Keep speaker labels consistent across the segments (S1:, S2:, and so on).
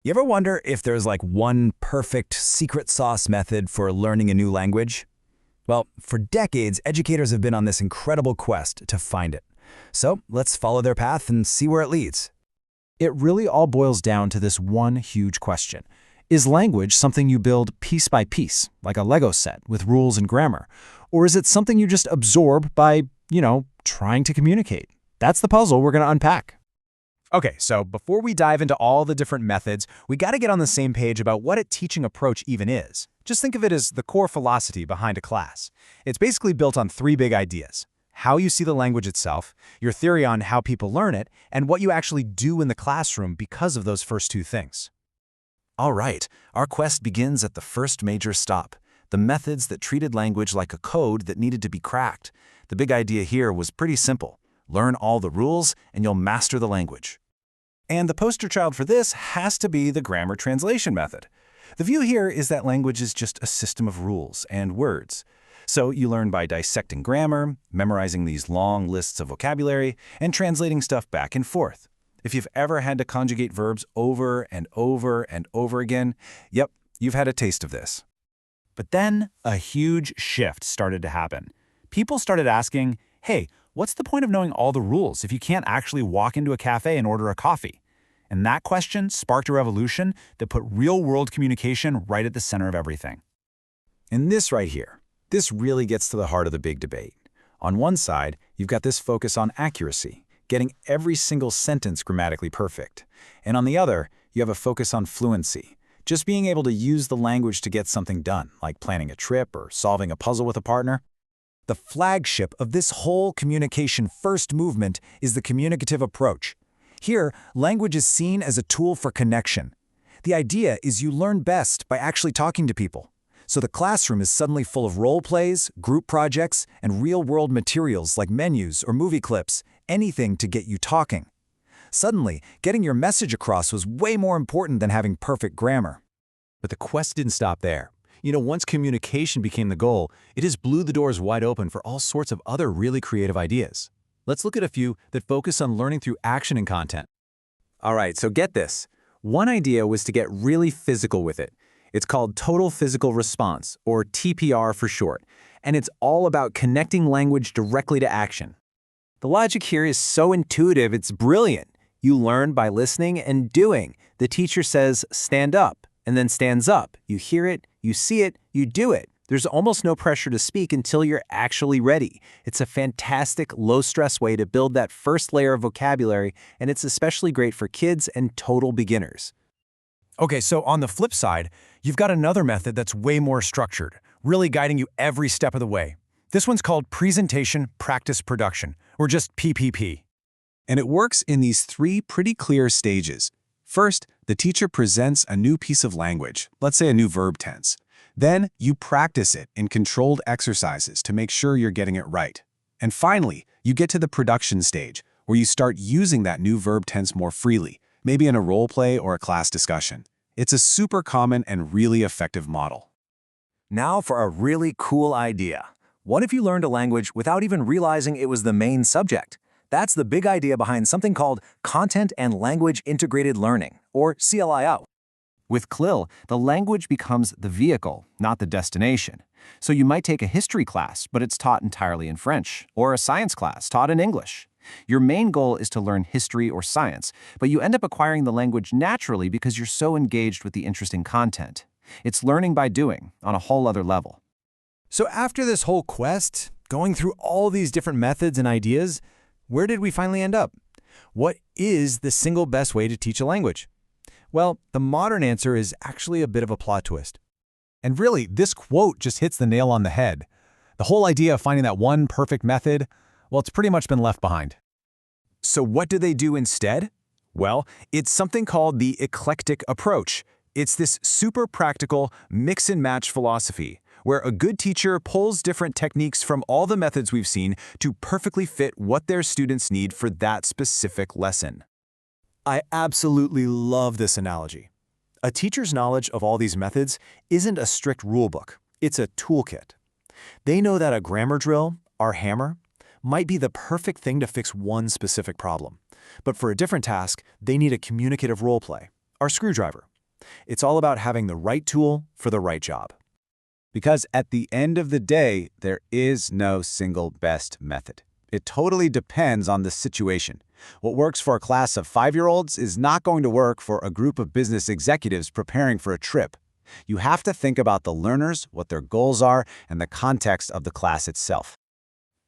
S1: You ever wonder if there's like one perfect secret sauce method for learning a new language? Well, for decades, educators have been on this incredible quest to find it. So let's follow their path and see where it leads.
S2: It really all boils down to this one huge question. Is language something you build piece by piece, like a Lego set with rules and grammar? Or is it something you just absorb by, trying to communicate? That's the puzzle we're going to unpack.
S3: Okay, so before we dive into all the different methods, we got to get on the same page about what a teaching approach even is. Just think of it as the core philosophy behind a class. It's basically built on three big ideas: how you see the language itself, your theory on how people learn it, and what you actually do in the classroom because of those first two things.
S2: All right, our quest begins at the first major stop, the methods that treated language like a code that needed to be cracked. The big idea here was pretty simple. Learn all the rules, and you'll master the language. And the poster child for this has to be the grammar translation method. The view here is that language is just a system of rules and words. So you learn by dissecting grammar, memorizing these long lists of vocabulary, and translating stuff back and forth. If you've ever had to conjugate verbs over and over and over again, yep, you've had a taste of this.
S3: But then a huge shift started to happen. People started asking, hey, what's the point of knowing all the rules if you can't actually walk into a cafe and order a coffee? And that question sparked a revolution that put real-world communication right at the center of everything.
S1: And this right here, this really gets to the heart of the big debate. On one side, you've got this focus on accuracy, getting every single sentence grammatically perfect. And on the other, you have a focus on fluency, just being able to use the language to get something done, like planning a trip or solving a puzzle with a partner. The flagship of this whole communication-first movement is the communicative approach. Here, language is seen as a tool for connection. The idea is you learn best by actually talking to people. So the classroom is suddenly full of role plays, group projects, and real-world materials like menus or movie clips, anything to get you talking. Suddenly, getting your message across was way more important than having perfect grammar.
S4: But the quest didn't stop there. Once communication became the goal, it just blew the doors wide open for all sorts of other really creative ideas. Let's look at a few that focus on learning through action and content.
S5: All right, so get this. One idea was to get really physical with it. It's called Total Physical Response, or TPR for short, and it's all about connecting language directly to action. The logic here is so intuitive, it's brilliant. You learn by listening and doing. The teacher says, stand up, and then stands up. You hear it, you see it, you do it. There's almost no pressure to speak until you're actually ready. It's a fantastic, low-stress way to build that first layer of vocabulary, and it's especially great for kids and total beginners.
S3: Okay, so on the flip side, you've got another method that's way more structured, really guiding you every step of the way. This one's called Presentation Practice Production, or just PPP.
S2: And it works in these three pretty clear stages. First, the teacher presents a new piece of language, let's say a new verb tense. Then, you practice it in controlled exercises to make sure you're getting it right. And finally, you get to the production stage, where you start using that new verb tense more freely, maybe in a role play or a class discussion. It's a super common and really effective model.
S1: Now for a really cool idea. What if you learned a language without even realizing it was the main subject? That's the big idea behind something called Content and Language Integrated Learning, or CLIO.
S3: With CLIL, the language becomes the vehicle, not the destination. So you might take a history class, but it's taught entirely in French, or a science class taught in English. Your main goal is to learn history or science, but you end up acquiring the language naturally because you're so engaged with the interesting content. It's learning by doing on a whole other level.
S1: So after this whole quest, going through all these different methods and ideas, where did we finally end up? What is the single best way to teach a language? Well, the modern answer is actually a bit of a plot twist.
S3: And really, this quote just hits the nail on the head. The whole idea of finding that one perfect method, well, it's pretty much been left behind.
S1: So what do they do instead? Well, it's something called the eclectic approach. It's this super practical mix and match philosophy, where a good teacher pulls different techniques from all the methods we've seen to perfectly fit what their students need for that specific lesson. I absolutely love this analogy. A teacher's knowledge of all these methods isn't a strict rulebook, it's a toolkit. They know that a grammar drill, our hammer, might be the perfect thing to fix one specific problem. But for a different task, they need a communicative role play, our screwdriver.
S2: It's all about having the right tool for the right job.
S1: Because at the end of the day, there is no single best method. It totally depends on the situation. What works for a class of 5-year-olds is not going to work for a group of business executives preparing for a trip. You have to think about the learners, what their goals are, and the context of the class itself.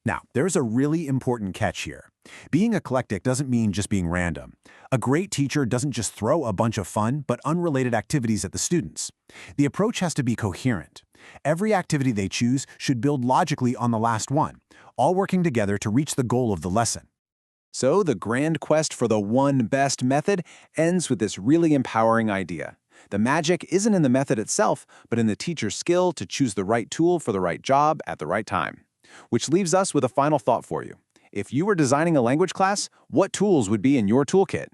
S2: Now, there's a really important catch here. Being eclectic doesn't mean just being random. A great teacher doesn't just throw a bunch of fun but unrelated activities at the students. The approach has to be coherent. Every activity they choose should build logically on the last one, all working together to reach the goal of the lesson.
S5: So the grand quest for the one best method ends with this really empowering idea. The magic isn't in the method itself, but in the teacher's skill to choose the right tool for the right job at the right time. Which leaves us with a final thought for you. If you were designing a language class, what tools would be in your toolkit?